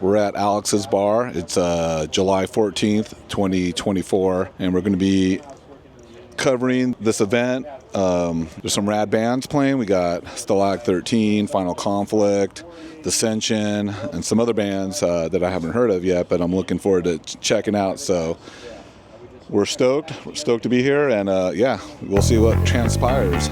We're at Alex's Bar. It's July 14th, 2024, and we're going to be covering this event. There's some rad bands playing. We got Stalag 13, Final Conflict, Dissension, and some other bands that I haven't heard of yet, but I'm looking forward to checking out. So we're stoked. We're stoked to be here, and yeah, we'll see what transpires.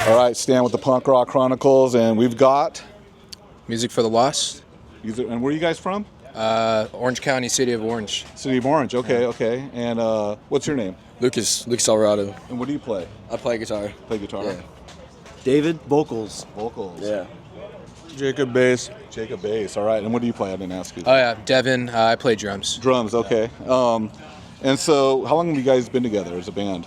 All right, Stan with the Punk Rock Chronicles, and we've got Music for the Lost. And where are you guys from? Orange County, City of Orange. City of Orange, okay, okay. And what's your name? Lucas Alvarado. And what do you play? I play guitar. Play guitar? Yeah. David, vocals. Vocals. Yeah. Jacob, bass. Jacob, bass. All right, and what do you play? I didn't ask you. Oh yeah, Devin, I play drums. Drums, okay. And so, how long have you guys been together as a band?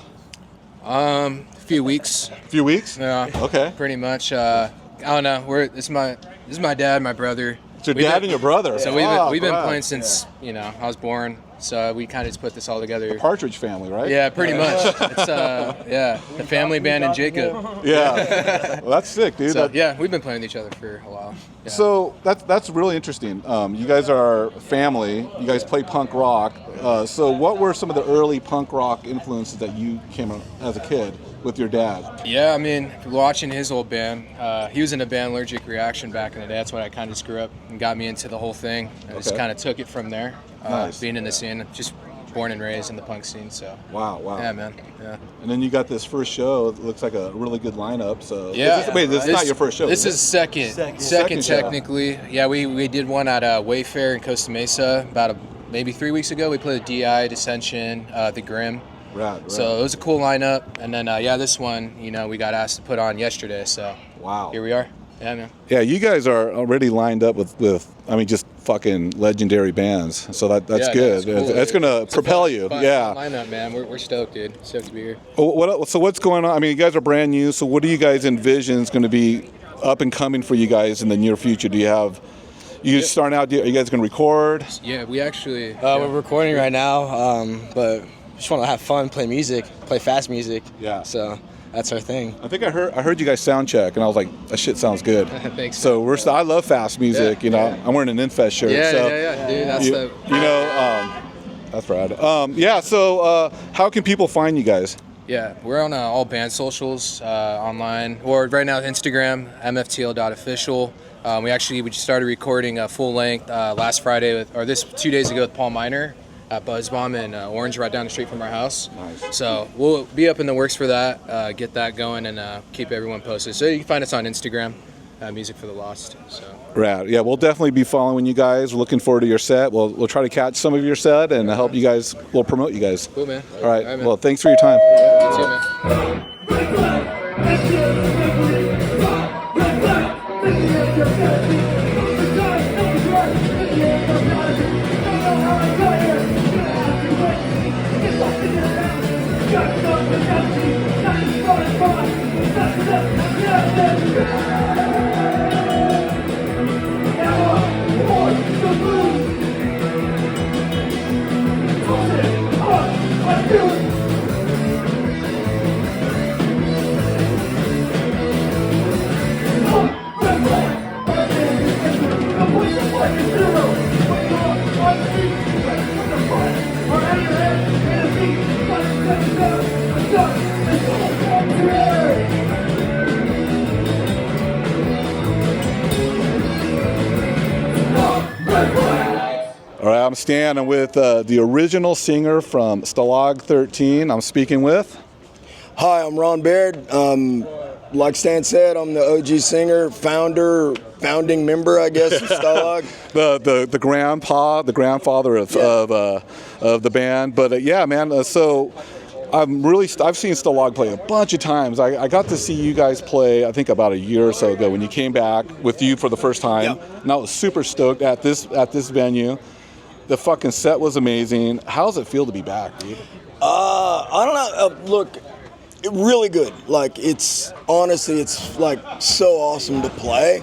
A few weeks. A few weeks? Yeah. Okay. Pretty much. I don't know. This is my dad, my brother. It's your dad and your brother. So we've been playing since I was born. So we kind of just put this all together. The Partridge Family, right? Yeah, pretty much. It's the family band and Jacob. Yeah. Well, that's sick, dude. So, yeah, we've been playing with each other for a while. Yeah. So that's really interesting. You guys are family. You guys play punk rock. So what were some of the early punk rock influences that you came up as a kid with your dad? Yeah, I mean, watching his old band, he was in a band, Allergic Reaction, back in the day. That's when I kind of just grew up and got me into the whole thing. I just kind of took it from there. Nice. Being in the scene, just born and raised in the punk scene. So. Wow. Yeah, man. Yeah. And then you got this first show. It looks like a really good lineup. So yeah. This is not your first show. This is second technically. Yeah, we did one at Wayfair in Costa Mesa about maybe 3 weeks ago. We played DI, Dissension, The Grim. Right. So it was a cool lineup. And then this one, we got asked to put on yesterday. So wow. Here we are. Yeah, man. Yeah, you guys are already lined up with just fucking legendary bands. So that's good. Cool. That's going to propel you. Fun lineup, man. We're stoked, dude. Stoked to be here. So what's going on? I mean, you guys are brand new. So what do you guys envision is going to be up and coming for you guys in the near future? Do you have... You starting out? Are you guys going to record? Yeah, we actually... We're recording right now, but just want to have fun, play music, play fast music. Yeah. So that's our thing. I think I heard you guys sound check, and I was like, that shit sounds good. Thanks. So I love fast music. Yeah. I'm wearing an Infest shirt. Yeah, so dude. That's that's rad. So how can people find you guys? Yeah, we're on all band socials online, or right now Instagram, mftl.official. We just started recording a full length last Friday 2 days ago with Paul Miner at Buzzbomb in Orange, right down the street from our house. Nice. So we'll be up in the works for that, get that going, and keep everyone posted. So you can find us on Instagram, Music for the Lost. So. Rad. Yeah, we'll definitely be following you guys. We're looking forward to your set. We'll try to catch some of your set and help you guys. We'll promote you guys. Cool, man. All right. Man. Well, thanks for your time. Yeah, you too, man. I'm Stan. I'm with the original singer from Stalag 13. I'm speaking with. Hi, I'm Ron Baird. Like Stan said, I'm the OG singer, founding member, I guess, of Stalag. the grandfather of the band. But yeah, man. So I've seen Stalag play a bunch of times. I got to see you guys play, I think about a year or so ago when you came back with you for the first time. Yeah. And I was super stoked at this venue. The fucking set was amazing. How does it feel to be back, dude? I don't know. Look, really good. Like, it's like so awesome to play.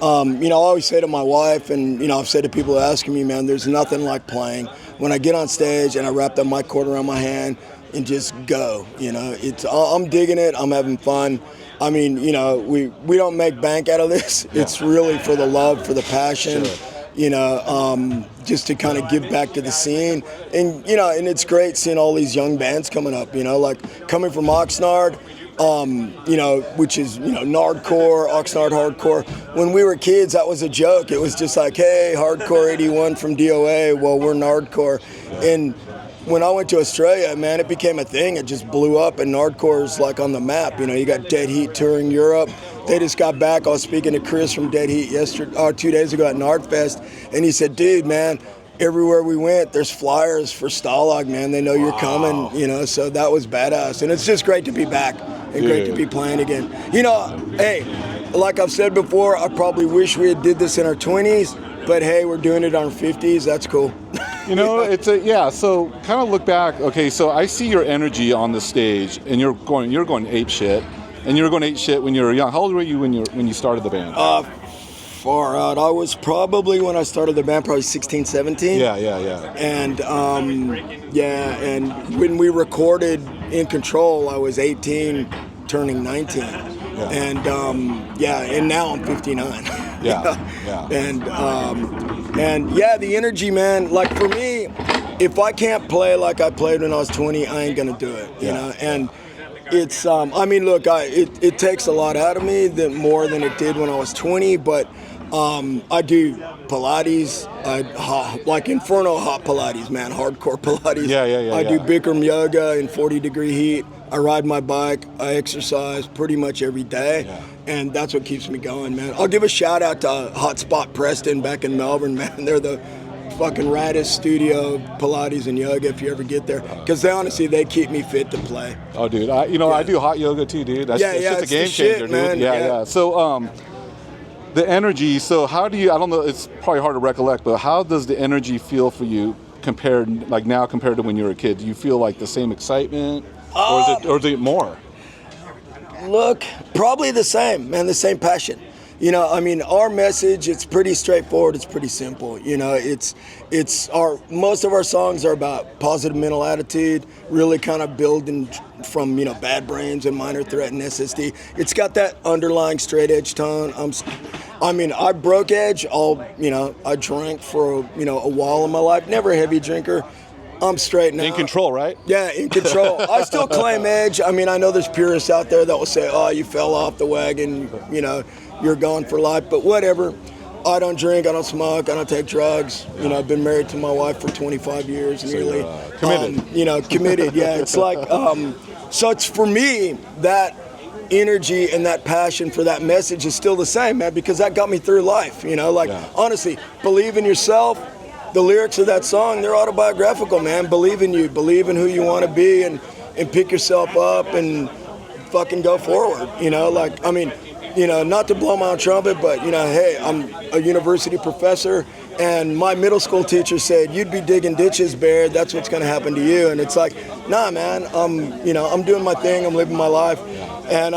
I always say to my wife, and I've said to people asking me, man, there's nothing like playing. When I get on stage and I wrap that mic cord around my hand and just go, I'm digging it. I'm having fun. I mean, we don't make bank out of this. Yeah. It's really for the love, for the passion. Sure. Just to kind of give back to the scene. And, and it's great seeing all these young bands coming up, like coming from Oxnard, which is, Nardcore, Oxnard hardcore. When we were kids, that was a joke. It was just like, hey, Hardcore 81 from DOA, well, we're Nardcore. And when I went to Australia, man, it became a thing. It just blew up, and Nardcore's like on the map. You got Dead Heat touring Europe. They just got back. I was speaking to Chris from Dead Heat 2 days ago at Nardfest, and he said, dude, man, everywhere we went, there's flyers for Stalag, man. They know you're coming, so that was badass. And it's just great to be back and great to be playing again. Hey, like I've said before, I probably wish we had did this in our 20s, but hey, we're doing it on our 50s. That's cool. So kind of look back. Okay, so I see your energy on the stage, and you're going ape shit. And you were going ape shit when you were young. How old were you when you started the band? Far out. I was probably, when I started the band, probably 16, 17. Yeah. And and when we recorded In Control, I was 18, turning 19. Yeah. And now I'm 59. Yeah. And the energy, man. Like, for me, if I can't play like I played when I was 20, I ain't gonna do it. You know. And it's it takes a lot out of me, more than it did when I was 20. But I do Pilates, like Inferno hot Pilates, man, hardcore Pilates. I do Bikram yoga in 40-degree heat. I ride my bike. I exercise pretty much every day, and that's what keeps me going, man. I'll give a shout out to Hotspot Preston back in Melbourne, man. They're the fucking raddest studio Pilates and yoga if you ever get there, because they keep me fit to play. Oh, dude, I do hot yoga too, dude. That's just a game changer, dude. Yeah. So the energy. So how do you? I don't know. It's probably hard to recollect, but how does the energy feel for you compared to when you were a kid? Do you feel like the same excitement, or is it more? Look, probably the same, man. The same passion. Our message, it's pretty straightforward. It's pretty simple. Most of our songs are about positive mental attitude, really kind of building from, Bad Brains and Minor Threat and SSD. It's got that underlying straight edge tone. I broke edge. I drank for, a while in my life. Never a heavy drinker. I'm straight now. In control, right? Yeah, in control. I still claim edge. I know there's purists out there that will say, oh, you fell off the wagon, you're gone for life, but whatever. I don't drink, I don't smoke, I don't take drugs. I've been married to my wife for 25 years, nearly. Committed. Committed, yeah. It's like, so it's for me, that energy and that passion for that message is still the same, man, because that got me through life, honestly, believe in yourself. The lyrics of that song, they're autobiographical, man. Believe in you, believe in who you want to be, and pick yourself up and fucking go forward, not to blow my own trumpet, but, hey, I'm a university professor, and my middle school teacher said, you'd be digging ditches, Baird, that's what's going to happen to you. And it's like, nah, man, I'm doing my thing, I'm living my life, and,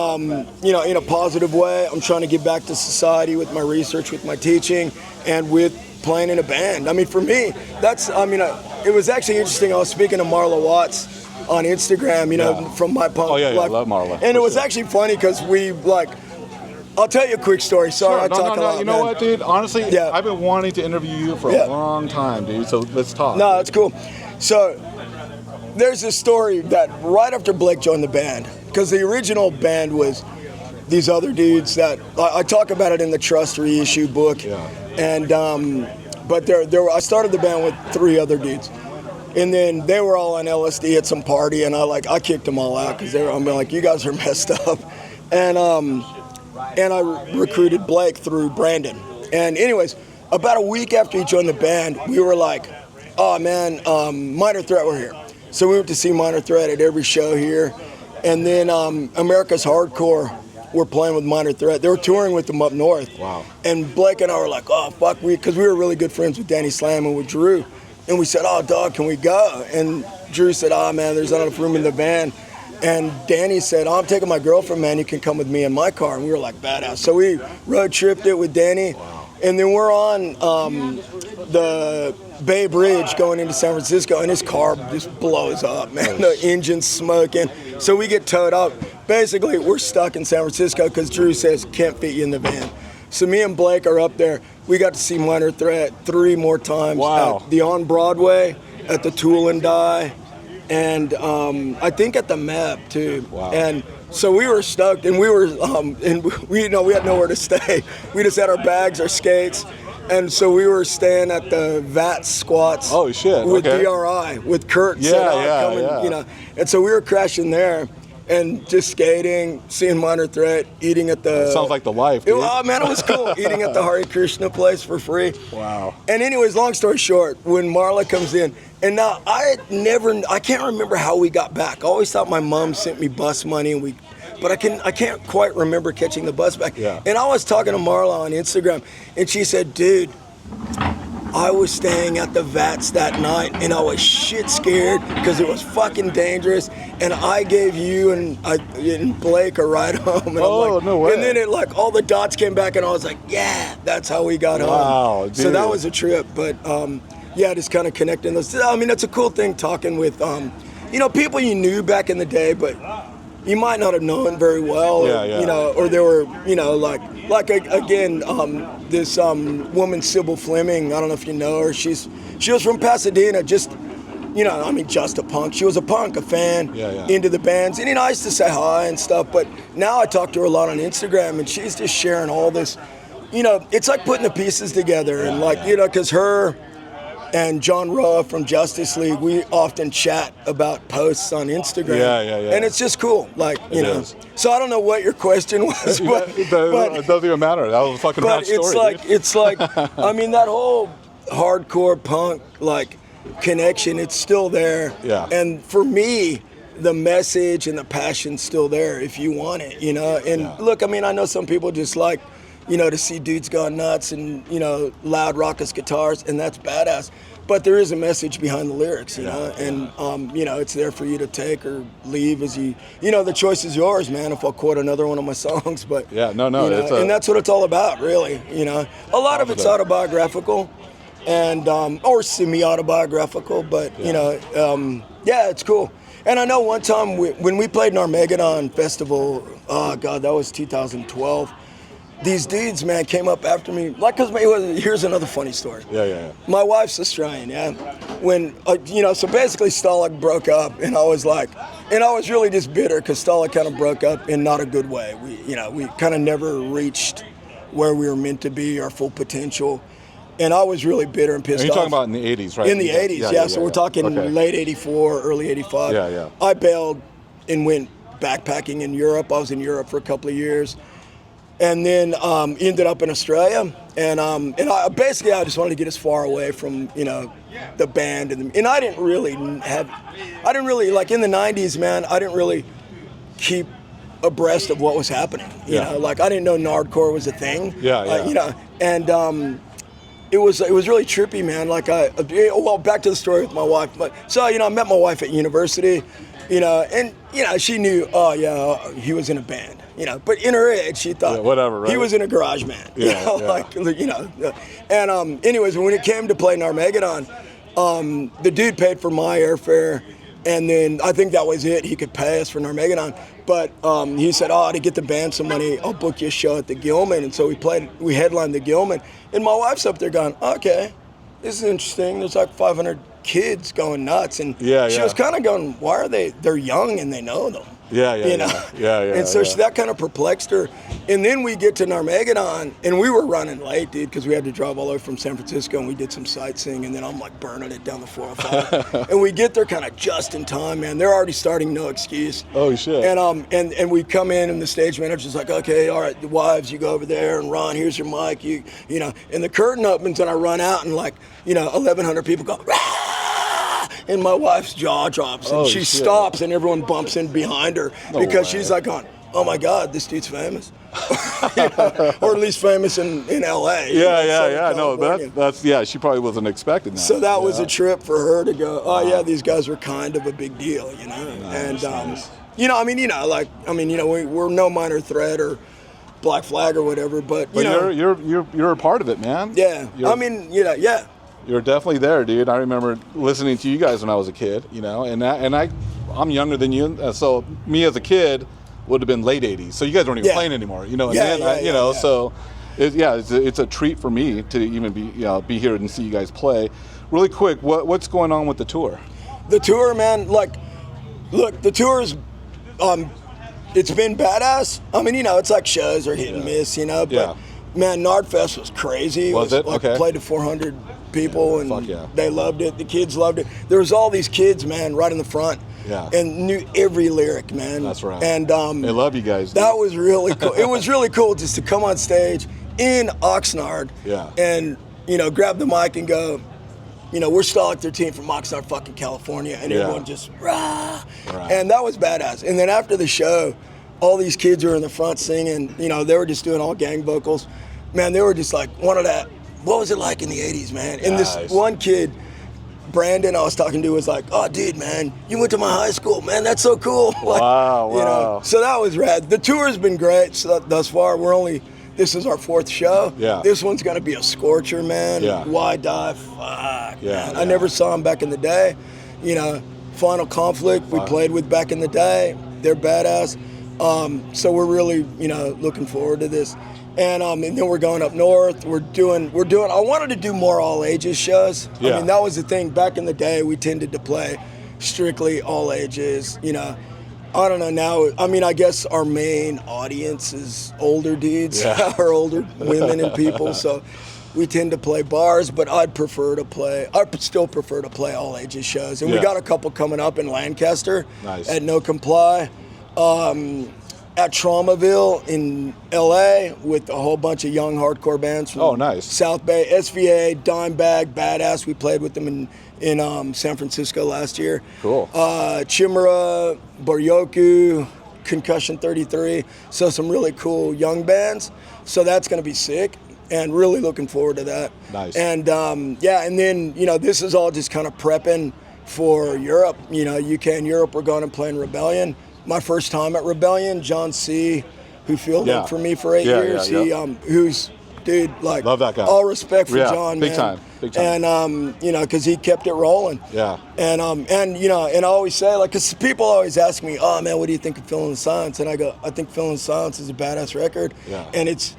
in a positive way. I'm trying to give back to society with my research, with my teaching, and with playing in a band. For me, that's, it was actually interesting. I was speaking to Marla Watts on Instagram, from my punk. Oh, yeah, I love Marla. And it was actually funny because I'll tell you a quick story. Sorry, I talk a lot, You know what, dude? Honestly, Yeah. I've been wanting to interview you for a long time, dude, so let's talk. No, it's cool. So, there's this story that right after Blake joined the band, because the original band was these other dudes that, I talk about it in the Trust reissue book, and but I started the band with 3 other dudes. And then they were all on LSD at some party, and I kicked them all out because I'm like, you guys are messed up. And I recruited Blake through Brandon. And anyways, about a week after he joined the band, we were like, oh man, Minor Threat were here. So we went to see Minor Threat at every show here. And then America's Hardcore were playing with Minor Threat. They were touring with them up north. Wow. And Blake and I were like, oh fuck, because we were really good friends with Danny Slam and with Drew. And we said, oh, dog, can we go? And Drew said, oh, man, there's not enough room in the van. And Danny said, oh, I'm taking my girlfriend, man. You can come with me in my car. And we were like, badass. So we road tripped it with Danny. Wow. And then we're on the Bay Bridge going into San Francisco, and his car just blows up, man. The engine's smoking. So we get towed up. Basically, we're stuck in San Francisco because Drew says, can't fit you in the van. So me and Blake are up there. We got to see Minor Threat 3 more times. Wow. At the On Broadway, at the Tool and Die, and I think at the Map too. Wow. And so we were stoked, and we were, and we had nowhere to stay. We just had our bags, our skates, and so we were staying at the VAT Squats. Oh shit! With okay. DRI, with Kurt. Yeah. And so we were crashing there. And just skating, seeing Minor Threat, eating at the... Sounds like the life, dude. Oh, man, it was cool. Eating at the Hare Krishna place for free. Wow. And anyways, long story short, when Marla comes in, and now I can't remember how we got back. I always thought my mom sent me bus money, but I can't quite remember catching the bus back. Yeah. And I was talking to Marla on Instagram, and she said, dude, I was staying at the Vats that night, and I was shit scared because it was fucking dangerous. And I gave you and Blake a ride home. And Oh, no way. And then all the dots came back, and I was like, yeah, that's how we got home. Wow, dude. So that was a trip. But yeah, just kind of connecting those. I mean, that's a cool thing talking with, people you knew back in the day, but you might not have known very well. Yeah. Or there were, again, this woman, Sybil Fleming, I don't know if you know her. She was from Pasadena, just a punk. She was a punk, a fan, into the bands. And, I used to say hi and stuff, but now I talk to her a lot on Instagram, and she's just sharing all this, it's like putting the pieces together. And because her and John Roa from Justice League, we often chat about posts on Instagram. Yeah. And it's just cool, is. So I don't know what your question was, but it doesn't even matter. That was a fucking rad story. It's like, I mean, that whole hardcore punk, connection, it's still there. Yeah. And for me, the message and the passion's still there if you want it, And look, I mean, I know some people just like, to see dudes going nuts and, loud raucous guitars, and that's badass. But there is a message behind the lyrics, and, it's there for you to take or leave as you, the choice is yours, man, if I'll quote another one of my songs. But, and that's what it's all about, really, A lot of it's autobiographical and, or semi-autobiographical, but, it's cool. And I know one time when we played in Armageddon Festival, oh, God, that was 2012, these dudes, man, came up after me. Here's another funny story. Yeah. My wife's Australian, When, so basically Stalag broke up, and I was really just bitter because Stalag kind of broke up in not a good way. We kind of never reached where we were meant to be, our full potential. And I was really bitter and pissed off. You're talking about in the 80s, right? In the 80s, yeah. So we're talking late 84, early 85. Yeah. I bailed and went backpacking in Europe. I was in Europe for a couple of years. And then ended up in Australia, and I just wanted to get as far away from the band, and I didn't really in the '90s, man. I didn't really keep abreast of what was happening. I didn't know Nardcore was a thing. And it was really trippy, man. Back to the story with my wife. So I met my wife at university, and she knew. Oh yeah, he was in a band. But in her head, she thought whatever, right? He was in a garage band. And anyways, when it came to playing Armageddon, the dude paid for my airfare, and then I think that was it. He could pay us for Armageddon, but he said, to get the band some money, I'll book you a show at the Gilman. And so we headlined the Gilman, and my wife's up there going, okay, this is interesting. There's 500 kids going nuts, and she was kind of going, why are they're young and they know them. Yeah. And so that kind of perplexed her. And then we get to Narmegadon, and we were running late, dude, because we had to drive all the way from San Francisco, and we did some sightseeing, and then I'm like burning it down the 405. And we get there kind of just in time, man. They're already starting No Excuse. Oh, shit. And we come in, and the stage manager's like, okay, all right, the wives, you go over there, and Ron, here's your mic, you know. And the curtain opens, and I run out, and 1,100 people go, "Rah!" And my wife's jaw drops, and she stops, and everyone bumps in behind her because she's like going, oh my God, this dude's famous. Or at least famous in LA. No, that's she probably wasn't expecting that. So that was a trip for her to go, oh yeah, these guys were kind of a big deal, you know. Nice. We're no minor threat or Black Flag or whatever, but you're a part of it, man. Yeah. You're definitely there, dude. I remember listening to you guys when I was a kid, you know, and I'm younger than you, so me as a kid would have been late 80s. So you guys weren't even playing anymore, you know. And so it's a treat for me to even be here and see you guys play. Really quick, what's going on with the tour? The tour, man, look, the tour's it's been badass. I mean, it's like shows are hit and miss, you know, but man, Nardfest was crazy. Was it? Okay. Played to 400 people, and they loved it. The kids loved it. There was all these kids, man, right in the front, and knew every lyric, man. That's right. And they love you guys. That was really cool. It was really cool just to come on stage in Oxnard, and grab the mic and go, we're Stalag 13 from Oxnard, fucking California, and everyone just rah, and that was badass. And then after the show, all these kids were in the front singing. They were just doing all gang vocals. Man, they were just like, what was it like in the 80s, man? And this one kid, Brandon, I was talking to, was like, oh, dude, man, you went to my high school, man. That's so cool. Wow. So that was rad. The tour has been great thus far. This is our 4th show. Yeah. This one's going to be a scorcher, man. Yeah. YDI, fuck, man. I never saw them back in the day. Final Conflict, we played with back in the day. They're badass. So we're really, looking forward to this. And then we're going up north. We're doing. I wanted to do more all ages shows. Yeah. I mean, that was the thing. Back in the day, we tended to play strictly all ages. I don't know now. I mean, I guess our main audience is older dudes or older women and people. So we tend to play bars, but I still prefer to play all ages shows. And we got a couple coming up in Lancaster at No Comply. At Traumaville in LA with a whole bunch of young hardcore bands from South Bay, SVA, Dimebag, Badass. We played with them in San Francisco last year. Cool. Chimera, Boryoku, Concussion 33. So some really cool young bands. So that's going to be sick, and really looking forward to that. Nice. And and then this is all just kind of prepping for Europe. UK and Europe, we're going and playing Rebellion. My first time at Rebellion, John C., who fielded for me for 8 years. Who's, dude, like, love that guy. All respect for John, big man. Big time. And, because he kept it rolling. Yeah. And I always say, because people always ask me, oh, man, what do you think of Feeling the Silence? And I go, I think Feeling the Silence is a badass record. Yeah. And it's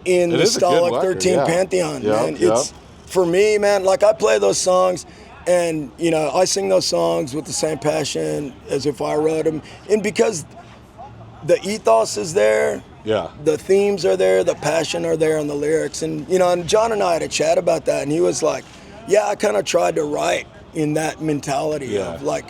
in the Stalag 13 Pantheon, man. It's, for me, man, I play those songs, and, I sing those songs with the same passion as if I wrote them. And because the ethos is there, the themes are there, the passion are there on the lyrics. And, and John and I had a chat about that, and he was like, I kind of tried to write in that mentality of so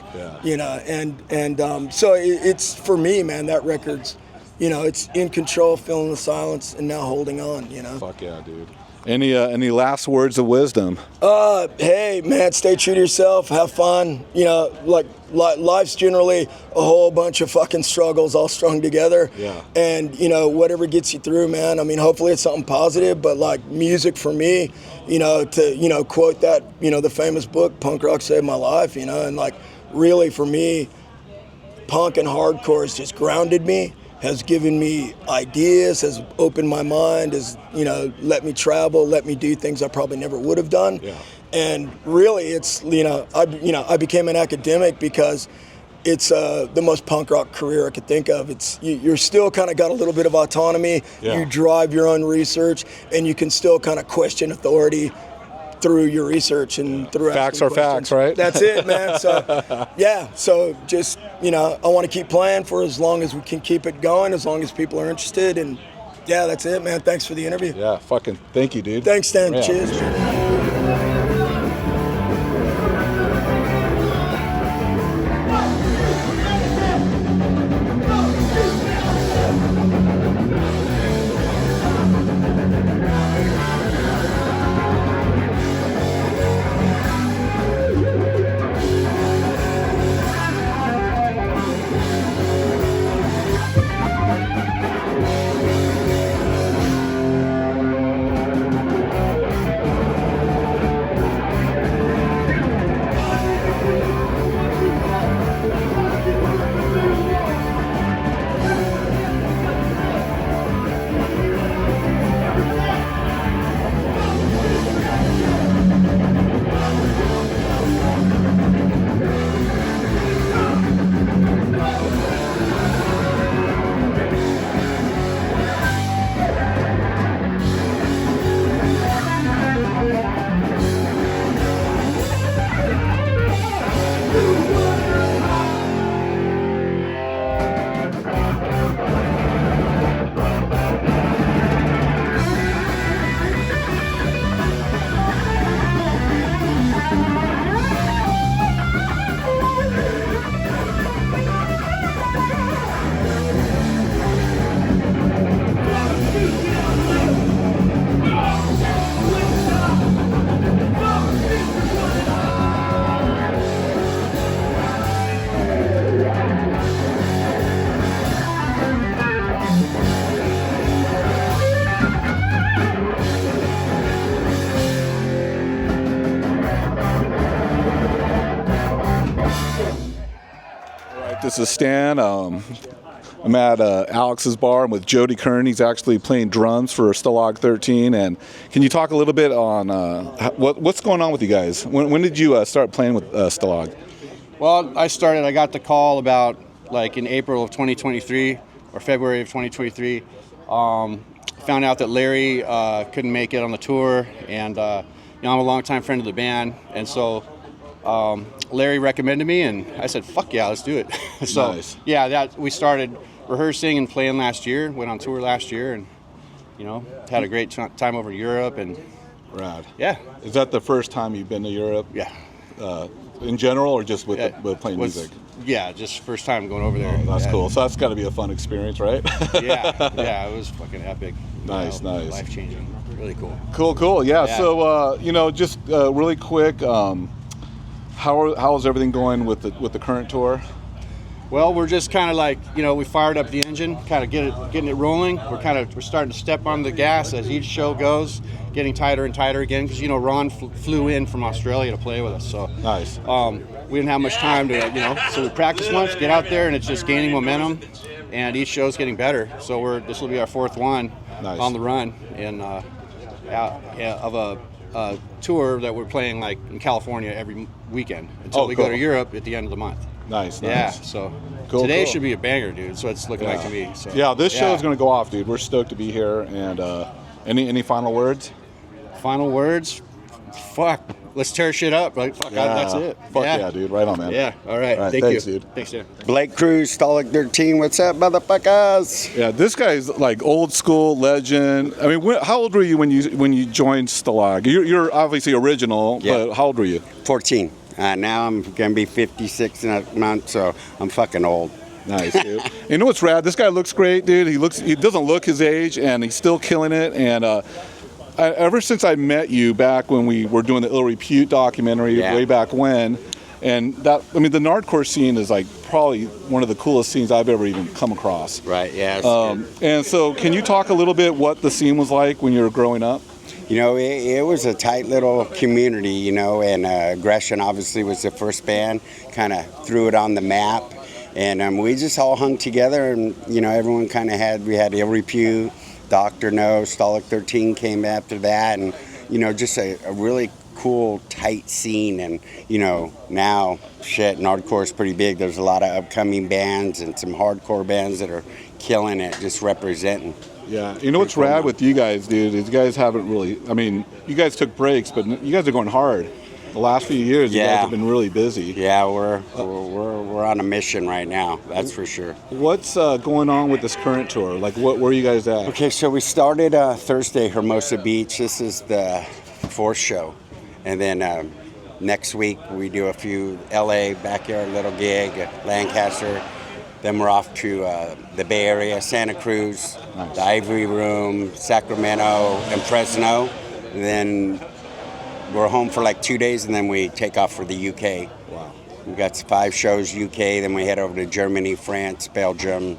it's, for me, man, that record's, it's In Control, Feeling the Silence, and Now Holding On, Fuck yeah, dude. Any last words of wisdom? Hey, man, stay true to yourself. Have fun. Life's generally a whole bunch of fucking struggles all strung together. Yeah. And, whatever gets you through, man, I mean, hopefully it's something positive, but, music for me, to, quote that, the famous book, Punk Rock Saved My Life, and, really for me, punk and hardcore has just grounded me, has given me ideas, has opened my mind, has, let me travel, let me do things I probably never would have done. Yeah. And really it's, I became an academic because it's the most punk rock career I could think of. It's you're still kind of got a little bit of autonomy. Yeah. You drive your own research, and you can still kind of question authority through your research and through Facts asking are questions. facts, right? That's it, man. So, yeah. So just, I want to keep playing for as long as we can keep it going, as long as people are interested. And yeah, that's it, man. Thanks for the interview. Yeah, fucking thank you, dude. Thanks, Dan. Yeah. Cheers. This is Stan. I'm at Alex's bar. I'm with Jody Kern. He's actually playing drums for Stalag 13. And can you talk a little bit on what's going on with you guys? When did you start playing with Stalag? Well, I got the call about like in April of 2023 or February of 2023. Found out that Larry couldn't make it on the tour, and I'm a longtime friend of the band, and so Larry recommended me, and I said, "Fuck yeah, let's do it." So nice. Yeah, we started rehearsing and playing last year. Went on tour last year, and had a great time over Europe, and Rad. yeah. Is that the first time you've been to Europe? Yeah. In general, or just with playing music? Yeah, just first time going over there. Oh, that's cool. So that's got to be a fun experience, right? yeah, it was fucking epic. Nice. Life changing. Really cool. Cool. Yeah. So just really quick, how is everything going with the current tour? Well, we're just kind of like, we fired up the engine, kind of getting it rolling. We're starting to step on the gas as each show goes, getting tighter and tighter again, because Ron flew in from Australia to play with us. So nice. We didn't have much time to, so we practice once, get out there, and it's just gaining momentum, and each show's getting better. So this will be our fourth one on the run, and of a tour that we're playing like in California every weekend until we go to Europe at the end of the month. Nice. Yeah, so today should be a banger, dude. So it's looking like to me. So. Yeah, this show is going to go off, dude. We're stoked to be here. And any final words? Final words? Fuck. Let's tear shit up. Like, fuck, that's it. Fuck yeah, dude. Right on, man. Yeah, all right. Thanks, you. Dude. Thanks, dude. Blake Cruz, Stalag 13. What's up, motherfuckers? Yeah, this guy's like old school legend. I mean, how old were you when you joined Stalag? You're obviously original, but how old were you? 14. Now I'm gonna be 56 in a month, so I'm fucking old. Nice, dude. You know what's rad? This guy looks great, dude. He doesn't look his age, and he's still killing it. And ever since I met you back when we were doing the Ill Repute documentary way back when, and the Nardcore scene is like probably one of the coolest scenes I've ever even come across. Right. Yeah. And so, can you talk a little bit what the scene was like when you were growing up? It was a tight little community, and Aggression obviously was the first band, kind of threw it on the map. And we just all hung together, and, everyone kind of we had Ill Repute, Dr. No, Stalag 13 came after that, and, just a really cool, tight scene. And, now, Nardcore is pretty big. There's a lot of upcoming bands and some hardcore bands that are killing it, just representing. Yeah, you know what's rad with you guys, dude, is you guys haven't really, I mean, you guys took breaks, but you guys are going hard. The last few years, you guys have been really busy. Yeah, we're on a mission right now, that's for sure. What's going on with this current tour? Like, where are you guys at? Okay, so we started Thursday, Hermosa Beach. This is the 4th show. And then next week, we do a few LA, backyard little gig, Lancaster. Then we're off to the Bay Area, Santa Cruz, the Ivory Room, Sacramento, and Fresno. And then we're home for like 2 days, and then we take off for the UK. Wow. We've got 5 shows UK, then we head over to Germany, France, Belgium,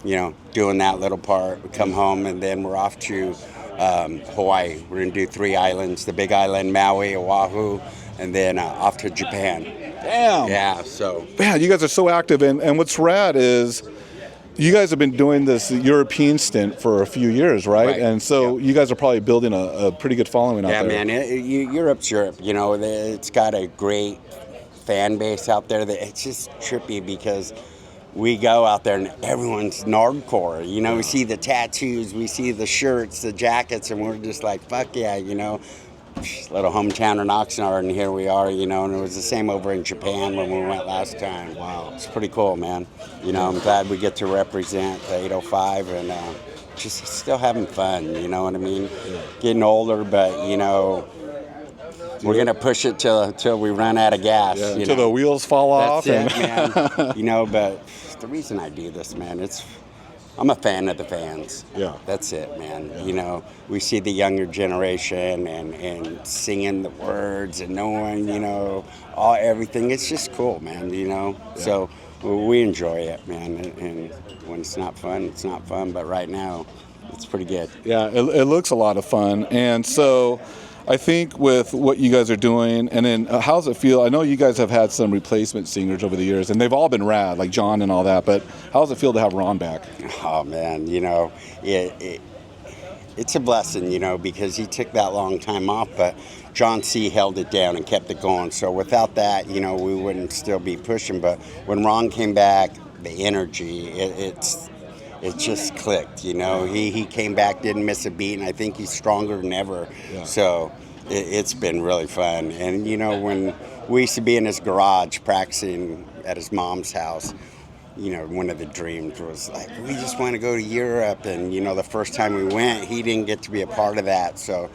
doing that little part. We come home, and then we're off to Hawaii. We're going to do 3 islands, the Big Island, Maui, Oahu, and then off to Japan. Damn. Yeah, so. Man, you guys are so active, and what's rad is you guys have been doing this European stint for a few years, right? And so you guys are probably building a pretty good following out there. Yeah, man, Europe's Europe. It's got a great fan base out there. It's just trippy because we go out there and everyone's nerdcore. We see the tattoos, we see the shirts, the jackets, and we're just like, fuck yeah, little hometown in Oxnard, and here we are, and it was the same over in Japan when we went last time. Wow. It's pretty cool, man. I'm glad we get to represent the 805 and just still having fun, you know what I mean? Yeah. Getting older, but, we're going to push it till we run out of gas. Yeah, until the wheels fall off. That's it, man. But the reason I do this, man, I'm a fan of the fans. Yeah. That's it, man. Yeah. We see the younger generation and singing the words and knowing, everything. It's just cool, man, Yeah. So we enjoy it, man. And when it's not fun, it's not fun. But right now, it's pretty good. Yeah, it looks a lot of fun. And so I think with what you guys are doing, and then how's it feel? I know you guys have had some replacement singers over the years, and they've all been rad, like John and all that, but how does it feel to have Ron back? Oh, man, it's a blessing, because he took that long time off, but John C. held it down and kept it going. So without that, we wouldn't still be pushing. But when Ron came back, the energy, it just clicked, He came back, didn't miss a beat, and I think he's stronger than ever. Yeah. So it's been really fun. And, when we used to be in his garage practicing at his mom's house, one of the dreams was like, we just want to go to Europe. And, the first time we went, he didn't get to be a part of that. So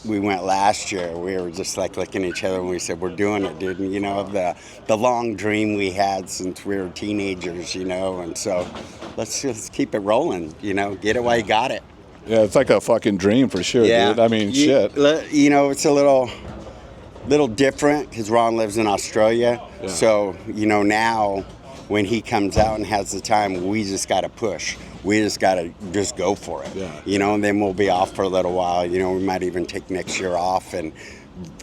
we went last year. We were just like looking at each other and we said, we're doing it, dude. And, the long dream we had since we were teenagers, and so let's just keep it rolling, get it while you got it. Yeah, it's like a fucking dream for sure, dude. I mean, shit. It's a little different because Ron lives in Australia. Yeah. So, now when he comes out and has the time, we just got to push. We just got to just go for it, and then we'll be off for a little while. We might even take next year off and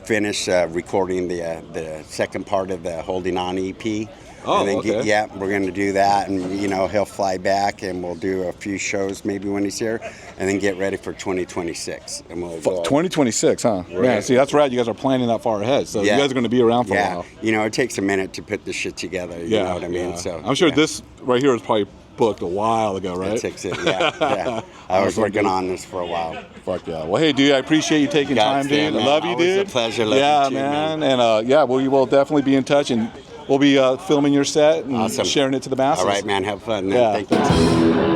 finish recording the second part of the Holding On EP. Oh, and then okay. We're going to do that, and, he'll fly back, and we'll do a few shows maybe when he's here, and then get ready for 2026. And we'll 2026, huh? Right. Man, see, that's rad. You guys are planning that far ahead, so you guys are going to be around for a while. It takes a minute to put this shit together, you know what I mean? So I'm sure this right here was probably booked a while ago, right? It takes it, yeah. I was working on this for a while. Fuck yeah. Well, hey, dude, I appreciate you taking time, dude. I love you, dude. It's a pleasure. Love you too, man. And we will definitely be in touch, and we'll be filming your set and sharing it to the masses. All right, man. Have fun, man. Yeah. Thank you.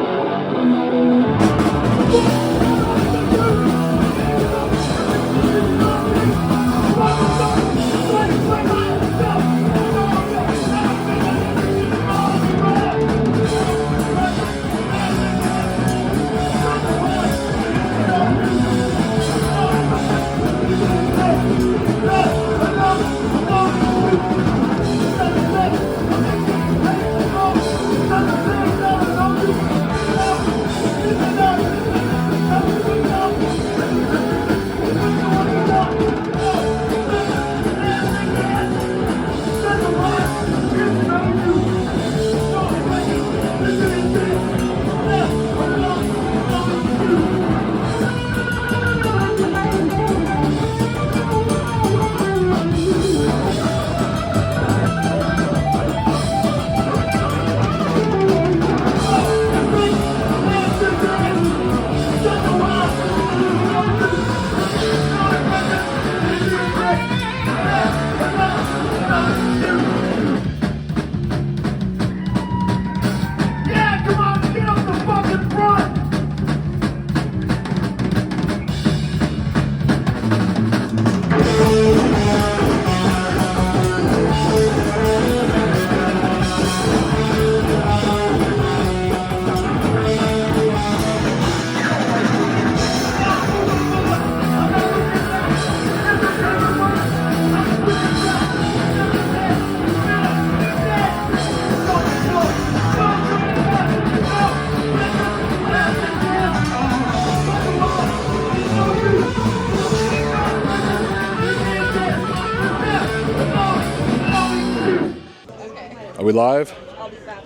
Are we live?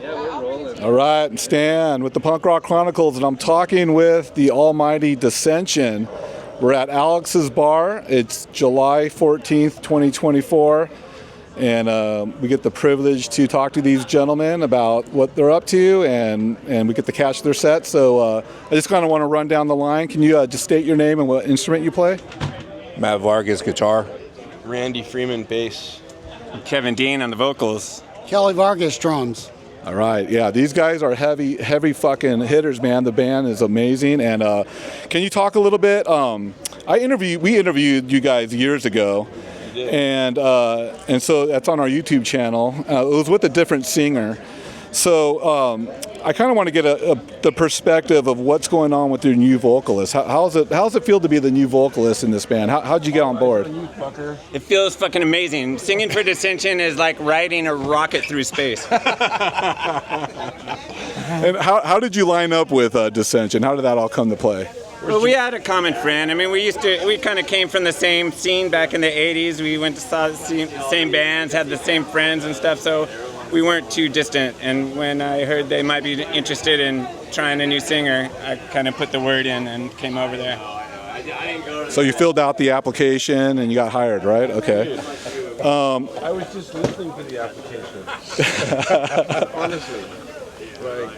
Yeah, we're rolling. All right, Stan with the Punk Rock Chronicles, and I'm talking with the almighty Dissension. We're at Alex's Bar. It's July 14th, 2024, and we get the privilege to talk to these gentlemen about what they're up to, and we get to catch their set. So I just kind of want to run down the line. Can you just state your name and what instrument you play? Matt Vargas, guitar. Randy Freeman, bass. Kevin Dean on the vocals. Kelly Vargas, drums. All right, yeah, these guys are heavy fucking hitters, man. The band is amazing. And can you talk a little bit? We interviewed you guys years ago, and so that's on our YouTube channel. It was with a different singer. So I kind of want to get the perspective of what's going on with your new vocalist. How's it feel to be the new vocalist in this band? How'd you get on board? It feels fucking amazing. Singing for Dissension is like riding a rocket through space. And how did you line up with Dissension? How did that all come to play? Well, we had a common friend. I mean, we kind of came from the same scene back in the 80s. We went to saw the same bands, had the same friends and stuff, so we weren't too distant. And when I heard they might be interested in trying a new singer, I kind of put the word in and came over there. So you filled out the application and you got hired, right? Okay. I was just listening to the application. Honestly. Like,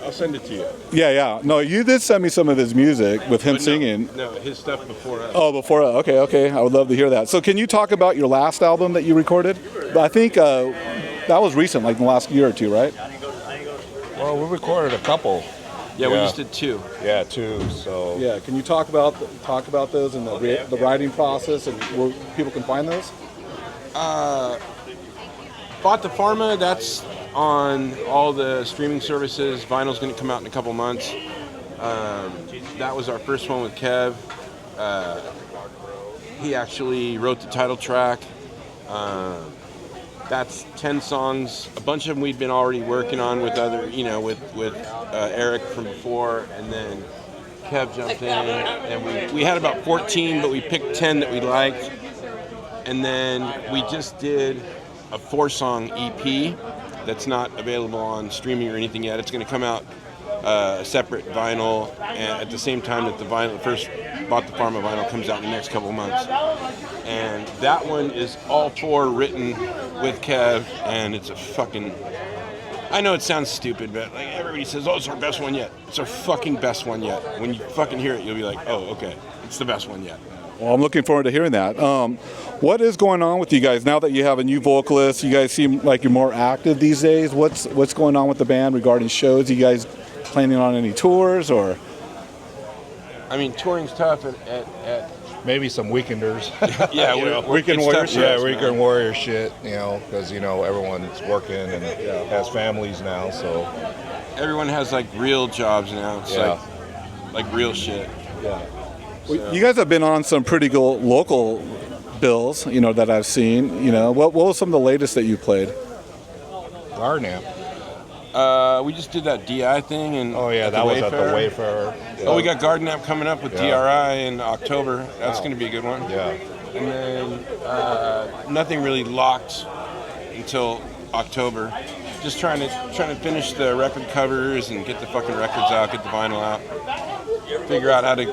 I'll send it to you. Yeah. No, you did send me some of his music with him singing. No, his stuff before us. Oh, before. Okay. I would love to hear that. So can you talk about your last album that you recorded? I think that was recent, like in the last year or two, right? Well, we recorded a couple. Yeah, we just did 2. Yeah, 2. So Yeah. Can you talk about those and the writing process and where people can find those? Bought the Pharma, that's on all the streaming services. Vinyl's going to come out in a couple months. That was our first one with Kev. He actually wrote the title track. That's 10 songs. A bunch of them we'd been already working on with other, with Eric from before, and then Kev jumped in, and we had about 14, but we picked 10 that we liked. And then we just did a 4-song EP that's not available on streaming or anything yet. It's going to come out separate vinyl, and at the same time that the first Bought the Pharma vinyl comes out in the next couple of months. And that one is all 4 written with Kev, and it's a fucking... I know it sounds stupid, but like everybody says, oh, it's our best one yet. It's our fucking best one yet. When you fucking hear it, you'll be like, oh, okay, it's the best one yet. Well, I'm looking forward to hearing that. What is going on with you guys now that you have a new vocalist? You guys seem like you're more active these days. What's going on with the band regarding shows? Are you guys planning on any tours or? I mean, touring's tough at maybe some weekenders. Yeah, weekend warrior shit. Yeah, weekend warrior shit. Because everyone's working and has families now. So everyone has like real jobs now. It's like real shit. Yeah. Well, you guys have been on some pretty good local bills, that I've seen. What was some of the latest that you played? Garden Amp. We just did that DI thing, and that was at the Wayfarer. Yeah. Oh, we got Garden Amp coming up with DRI in October. That's going to be a good one. Yeah. And then nothing really locked until October. Just trying to finish the record covers and get the fucking records out, get the vinyl out, figure out how to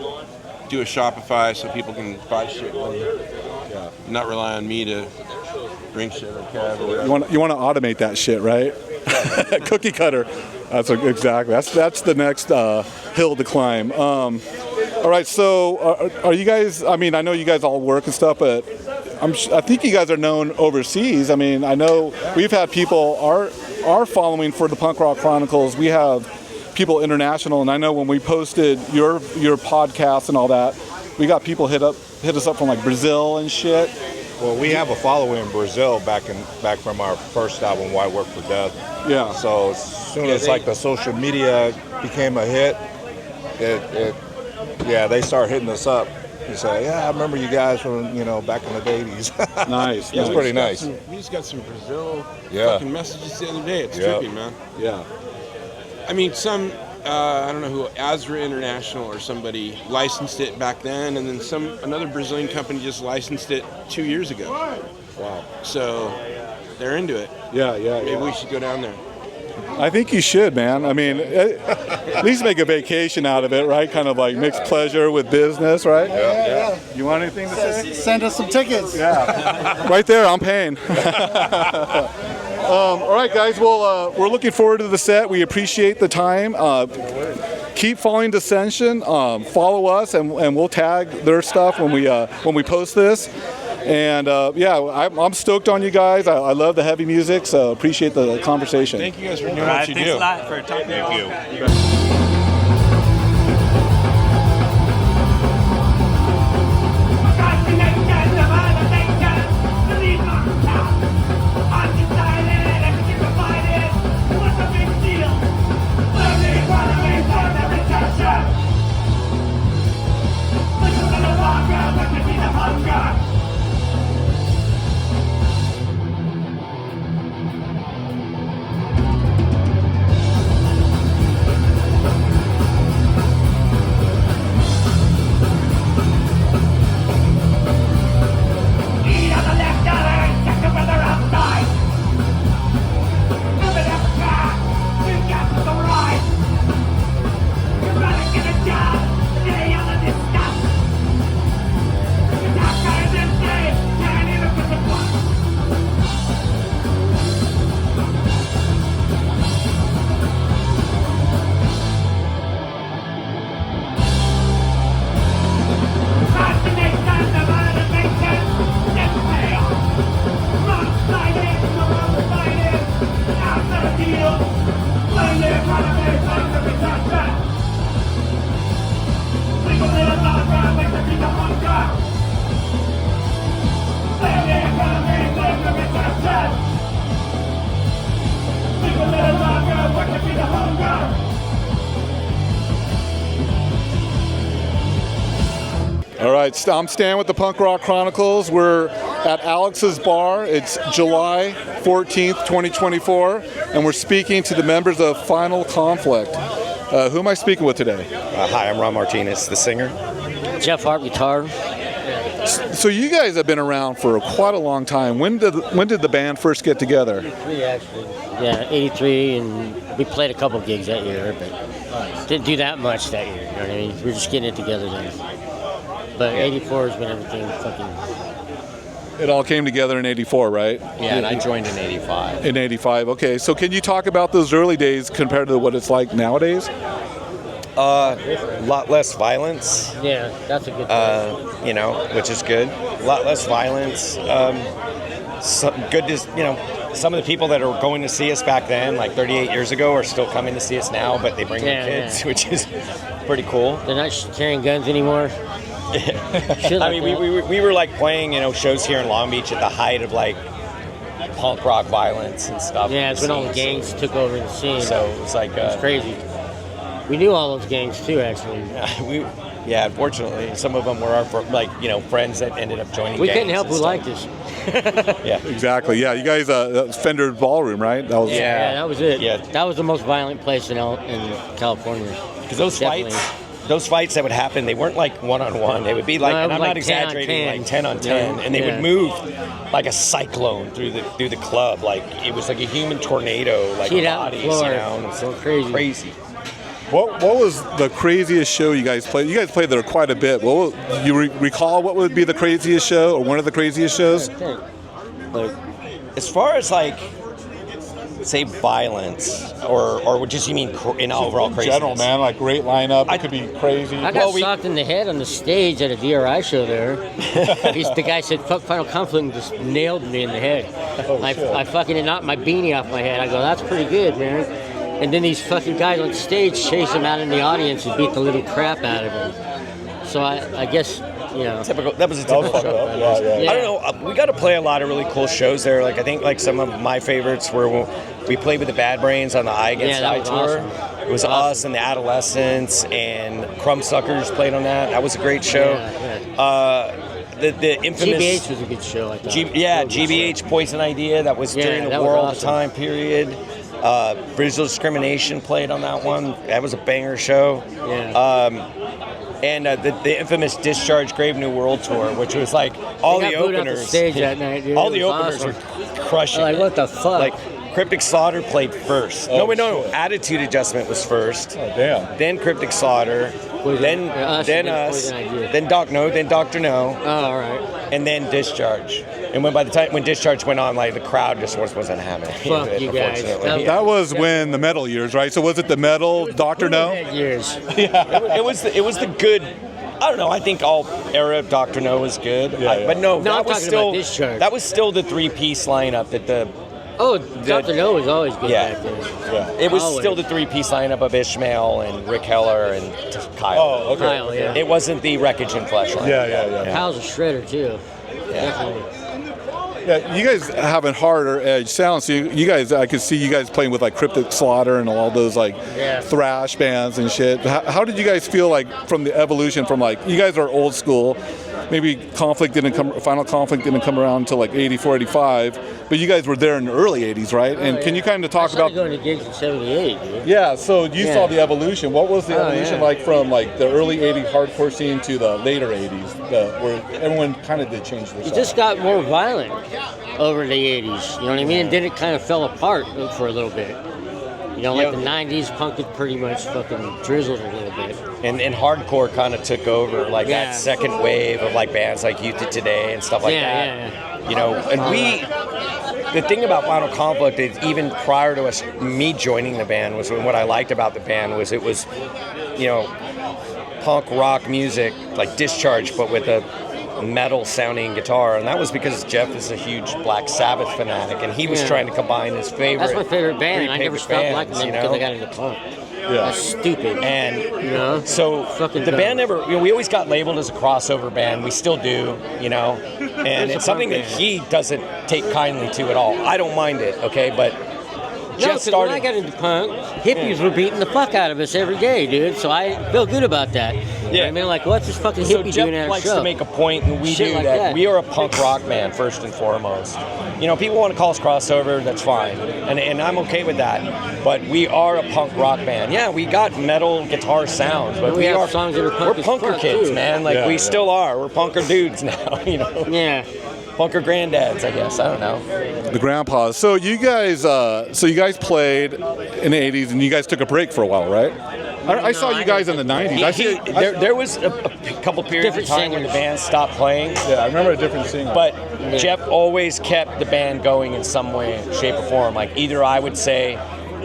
do a Shopify so people can buy shit and not rely on me to bring shit or Kev or whatever. You want to automate that shit, right? Cookie cutter. Exactly. That's the next hill to climb. All right. So are you guys? I mean, I know you guys all work and stuff, but I think you guys are known overseas. I mean, I know we've had people our following for the Punk Rock Chronicles. We have people international, and I know when we posted your podcast and all that, we got people hit us up from like Brazil and shit. Well, we have a following in Brazil back from our first album, Why Work for Death. Yeah. So as soon as like the social media became a hit, they start hitting us up. You say, I remember you guys from back in the 80s. Nice. It's pretty nice. We just got some Brazil fucking messages the other day. It's trippy, man. Yeah. I mean, I don't know who, Azra International or somebody licensed it back then, and then another Brazilian company just licensed it 2 years ago. Wow. So they're into it. Yeah. Maybe we should go down there. I think you should, man. I mean, at least make a vacation out of it, right? Kind of like mix pleasure with business, right? Yeah. You want anything to say? Send us some tickets. Yeah. Right there, I'm paying. All right, guys. Well, we're looking forward to the set. We appreciate the time. Keep following Dissension. Follow us, and we'll tag their stuff when we post this. And I'm stoked on you guys. I love the heavy music, so appreciate the conversation. Thank you guys for doing what you do. Thanks a lot for talking. Thank you. All right, I'm Stan with the Punk Rock Chronicles. We're at Alex's Bar. It's July 14th, 2024, and we're speaking to the members of Final Conflict. Who am I speaking with today? Hi, I'm Ron Martinez, the singer. Jeff Hart, guitar. So you guys have been around for quite a long time. When did the band first get together? 83, actually. Yeah, 83, and we played a couple gigs that year, but didn't do that much that year. You know what I mean? We were just getting it together then. But 84 is when everything fucking... It all came together in 84, right? Yeah, and I joined in 85. In 85, okay. So can you talk about those early days compared to what it's like nowadays? A lot less violence. Yeah, that's a good thing. Which is good. A lot less violence. Some of the people that are going to see us back then, like 38 years ago, are still coming to see us now, but they bring their kids, which is pretty cool. They're not carrying guns anymore. We were like playing, shows here in Long Beach at the height of like punk rock violence and stuff. Yeah, it's when all the gangs took over the scene. So it was like it's crazy. We knew all those gangs too, actually. Unfortunately, some of them were our friends that ended up joining. We couldn't help who liked us. Yeah, exactly. Yeah, you guys, Fender Ballroom, right? That was that was it. Yeah, that was the most violent place in California. Because those fights that would happen, they weren't like one-on-one. They would be like, and I'm not exaggerating, like 10 on 10, and they would move like a cyclone through the club. Like it was like a human tornado, like bodies, so crazy. What was the craziest show you guys played? You guys played there quite a bit. You recall what would be the craziest show or one of the craziest shows? Like, as far as like, say violence or just you mean in overall craziness? In general, man, like great lineup. It could be crazy. I got socked in the head on the stage at a DRI show there. The guy said, "Fuck Final Conflict," and just nailed me in the head. I fucking knocked my beanie off my head. I go, "That's pretty good, man." And then these fucking guys on stage chase him out in the audience and beat the little crap out of him. So I guess, typical. That was a typical show. Yeah. I don't know. We got to play a lot of really cool shows there. Like I think like some of my favorites were we played with the Bad Brains on the Eye Against Eye tour. Awesome. It was us and the Adolescents and Crumbsuckers played on that. That was a great show. The infamous GBH was a good show. I thought. GBH Poison Idea. That was during the War All the Time period. Visual Discrimination played on that one. That was a banger show. Yeah. And the infamous Discharge Grave New World Tour, which was like all They the got booed off openers. the stage that night, dude. All It the was openers awesome. were crushing. Like, it. what the fuck? Like Cryptic Slaughter played first. Oh, No. Attitude Adjustment was first. Oh, damn. Then Cryptic Slaughter. Then us. Then Dr. No. Oh, all right. And then Discharge. And when Discharge went on, like the crowd just wasn't having it. Fuck you guys. Unfortunately. That was when the metal years, right? So was it the metal Dr. No? Years. It was the good. I don't know. I think all era of Dr. No was good. But no, that I'm was talking still about Discharge. that was still the 3-piece lineup that the. Oh, Dr. No was always good back then. Yeah. It was Always. still the 3-piece lineup of Ishmael and Rick Heller and Kyle. Oh, okay. Kyle, yeah. It wasn't the Wreckage and Flesh lineup. Yeah. Kyle's a shredder, too. Definitely. Yeah, you guys have a harder edge sound. So you guys, I could see you guys playing with like Cryptic Slaughter and all those like thrash bands and shit. How did you guys feel like from the evolution from like, you guys are old school, maybe Final Conflict didn't come around until like 84, 85, but you guys were there in the early 80s, right? And can you kind of talk about going to gigs in 78, dude. Yeah, so you saw the evolution. What was the evolution like from like the early 80s hardcore scene to the later 80s, where everyone kind of did change the It sound? just got more violent over the 80s, you know what I mean? And then it kind of fell apart for a little bit. You know, like the 90s, punk had pretty much fucking drizzled a little bit. And hardcore kind of took over, like that second wave of like bands like Youth of Today and stuff like that. Yeah. You know, and the thing about Final Conflict is even prior to me joining the band was what I liked about the band was it was, you know, punk rock music like Discharge, but with a metal sounding guitar, and that was because Jeff is a huge Black Sabbath fanatic, and he was trying to combine his favorite. That's my favorite band. I never stopped bands, liking them you know? until I got into punk. That's stupid. And you know, so the band never. You know, we always got labeled as a crossover band. We still do. You know, and it's something that he doesn't take kindly to at all. I don't mind it. Okay, but. No, because when I got into punk, hippies were beating the fuck out of us every day, dude. So I feel good about that. Yeah. I mean, like, what's this fucking hippie Jeff doing at a likes show? to make a point, and we Shit do like that. We are a punk rock band first and foremost. You know, people want to call us crossover. That's fine, and I'm okay with that. But we are a punk rock band. Yeah, we got metal guitar sounds, but we have songs that are punk we're as punker fuck, kids, too. man. Like we still are. We're punker dudes now. You know. Yeah. Punker granddads, I guess. I don't know. The grandpas. So you guys played in the 80s, and you guys took a break for a while, right? I saw you guys in the 90s. There was a couple periods of time when the band stopped playing. Yeah, I remember a different singer. But Jeff always kept the band going in some way, shape, or form. Like either I would say,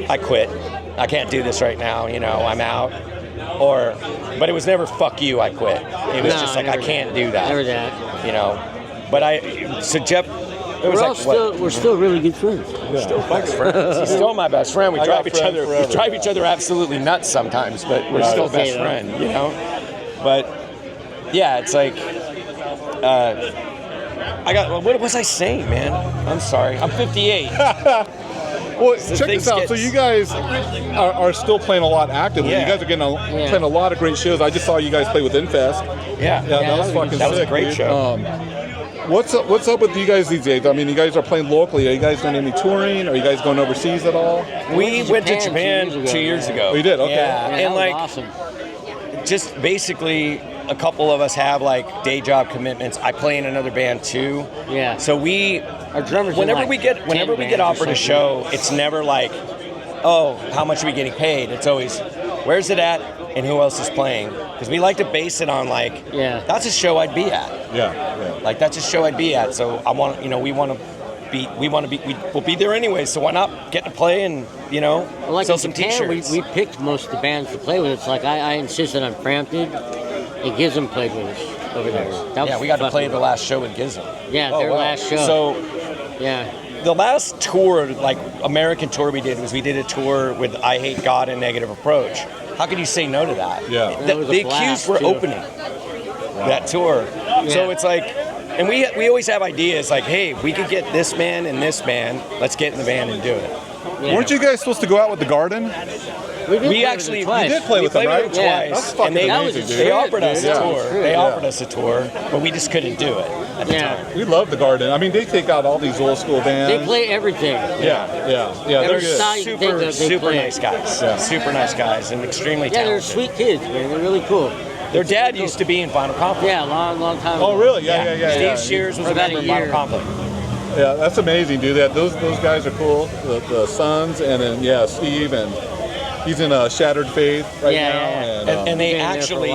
I quit. I can't do this right now. You know, I'm out. But it was never fuck you, I quit. It was just like I can't do that. Never that. You know. But Jeff. We're still really good friends. We're still best friends. He's still my best friend. We drive each other absolutely nuts sometimes, but we're still best friend, you know? But yeah, it's like what was I saying, man? I'm sorry. I'm 58. Well, check this out. So you guys are still playing a lot actively. Yeah. You guys are playing a lot of great shows. I just saw you guys play with Infest. Yeah, that was fucking sick. That was a great show. What's up with you guys these days? I mean, you guys are playing locally. Are you guys doing any touring? Are you guys going overseas at all? We went to Japan 2 years ago. We did, okay. Yeah, and like, awesome. Just basically, a couple of us have like day job commitments. I play in another band too. Yeah. So our drummers. Whenever we get offered a show, it's never like, oh, how much are we getting paid? It's always, where's it at, and who else is playing? Because we like to base it on like, that's a show I'd be at. Yeah. Like that's a show I'd be at. So we'll be there anyway. So why not get to play and sell some T-shirts? We picked most of the bands to play with. It's like I insisted on Frampton, and Gizm played with us over there. We got to play the last show with Gizm. Yeah, their last show. So the last tour, like American tour we did a tour with I Hate God and Negative Approach. How could you say no to that? Yeah. The Accused were opening that tour. Yeah. So it's like, and we always have ideas like, hey, we could get this band and this band. Let's get in the band and do it. Yeah. Weren't you guys supposed to go out with the Garden? We actually twice. You did play with them, right? Twice. That's fucking And they, amazing, dude. they offered us a Yeah. tour. They offered us a tour, but we just couldn't do it at the time. We love the Garden. I mean, they take out all these old school bands. They play everything. Yeah. They're They're good. super nice guys. Yeah. Super nice guys and extremely Yeah, they're talented. sweet kids, man. They're really cool. Their dad used to be in Final Conflict. Yeah, long time ago. Oh, really? Yeah. Steve Shears was a member of Final Conflict. Yeah, that's amazing, dude. Those guys are cool. The Sons, and then Steve, and he's in Shattered Faith right now. And they actually,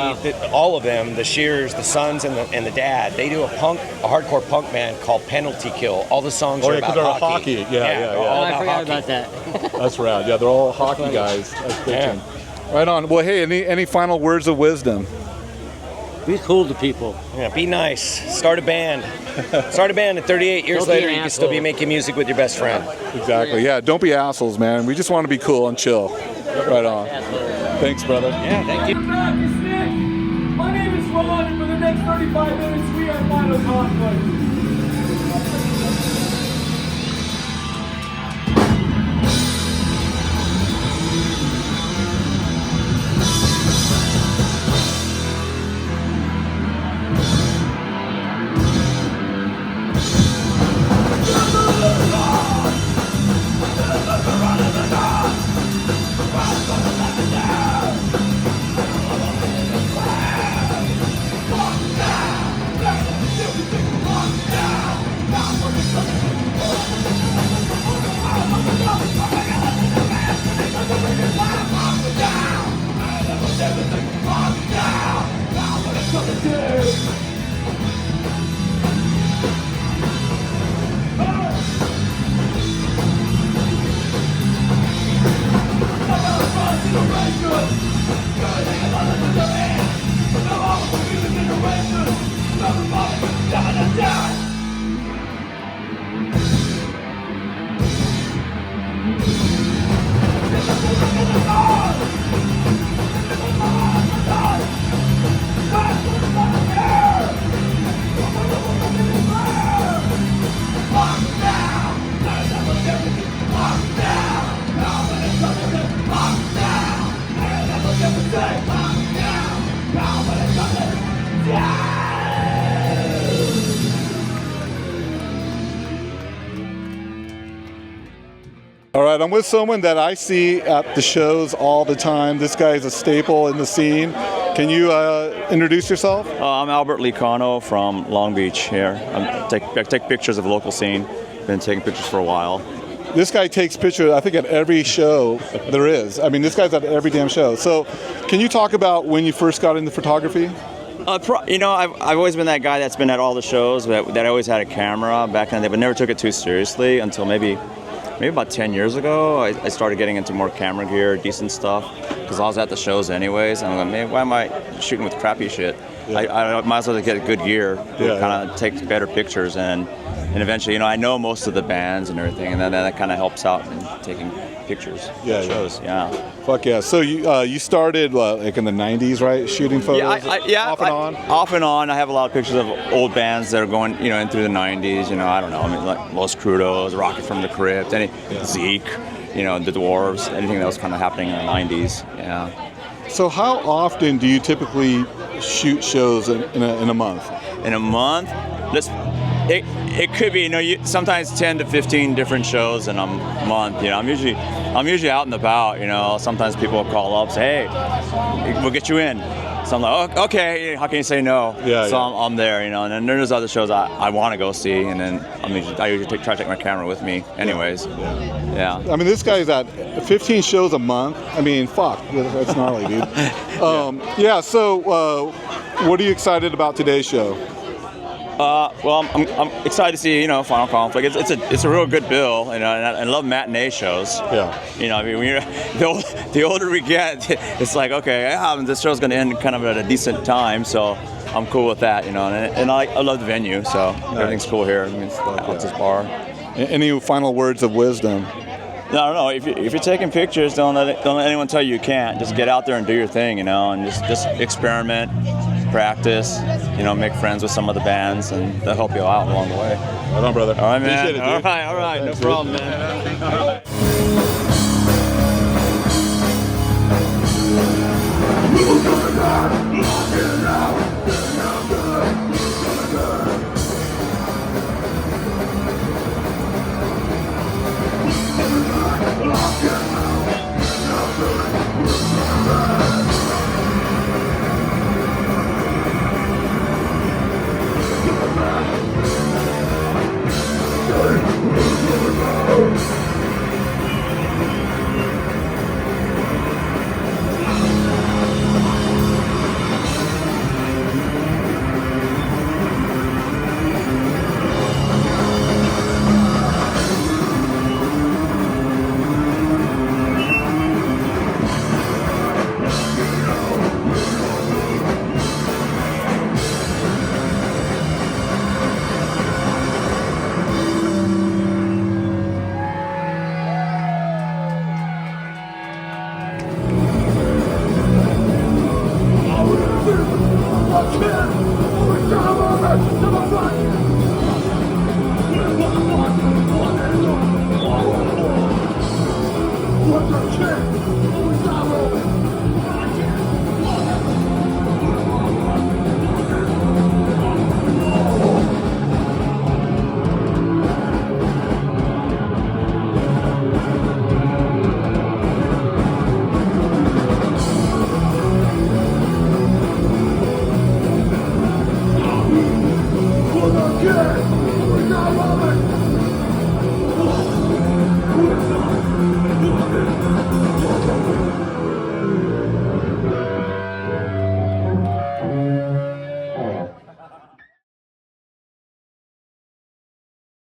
all of them, the Shears, the Sons, and the dad, they do a hardcore punk band called Penalty Kill. All the songs are about they're hockey. Yeah. All I about forgot hockey. about that. That's rad. Yeah, they're all hockey guys. That's bitchin'. Right on. Well, hey, any final words of wisdom? Be cool to people. Yeah, be nice. Start a band. Start a band, and 38 years Don't be later, an you can still be asshole. making music with your best friend. Exactly. Yeah, don't be assholes, man. We just want to be cool and chill. Right on. Thanks, brother. Yeah, thank you. My name is Ron, and for the next 35 minutes, we are Final Conflict. All right, I'm with someone that I see at the shows all the time. This guy is a staple in the scene. Can you introduce yourself? I'm Albert Licano from Long Beach here. I take pictures of the local scene. Been taking pictures for a while. This guy takes pictures, I think, at every show there is. I mean, this guy's at every damn show. So can you talk about when you first got into photography? I've always been that guy that's been at all the shows, that always had a camera back in the day, but never took it too seriously until maybe about 10 years ago. I started getting into more camera gear, decent stuff, because I was at the shows anyways. And I'm like, man, why am I shooting with crappy shit? Yeah. I might as well get good gear to kind of take better pictures. And eventually, I know most of the bands and everything, and then that kind of helps out in taking pictures. Shows. Yeah. Fuck yeah. So you started like in the 90s, right? Shooting photos? Off and on? Off and on. I have a lot of pictures of old bands that are going, in through the 90s. I don't know. I mean, like Los Crudos, Rocket from the Crypt, Zeke, the Dwarves, anything that was kind of happening in the 90s. Yeah. So how often do you typically shoot shows in a month? In a month? It could be, sometimes 10 to 15 different shows in a month. I'm usually out and about. Sometimes people will call up, say, hey, we'll get you in. So I'm like, oh, okay, how can you say no? So I'm there, and then there's other shows I want to go see, and then I usually try to take my camera with me anyways. Yeah. I mean, this guy's at 15 shows a month. I mean, fuck, that's gnarly, dude. So what are you excited about today's show? Well, I'm excited to see Final Conflict. It's a real good bill, and I love matinee shows. Yeah. I mean, when the older we get, it's like, okay, this show's going to end kind of at a decent time, so I'm cool with that, and I love the venue, so everything's cool here. I mean, it's this bar. Any final words of wisdom? No, I don't know. If you're taking pictures, don't let anyone tell you can't. Just get out there and do your thing, and just experiment, practice, make friends with some of the bands, and they'll help you out along the way. Right on, brother. All right, man. Appreciate it, dude. All right. No problem, man. Let's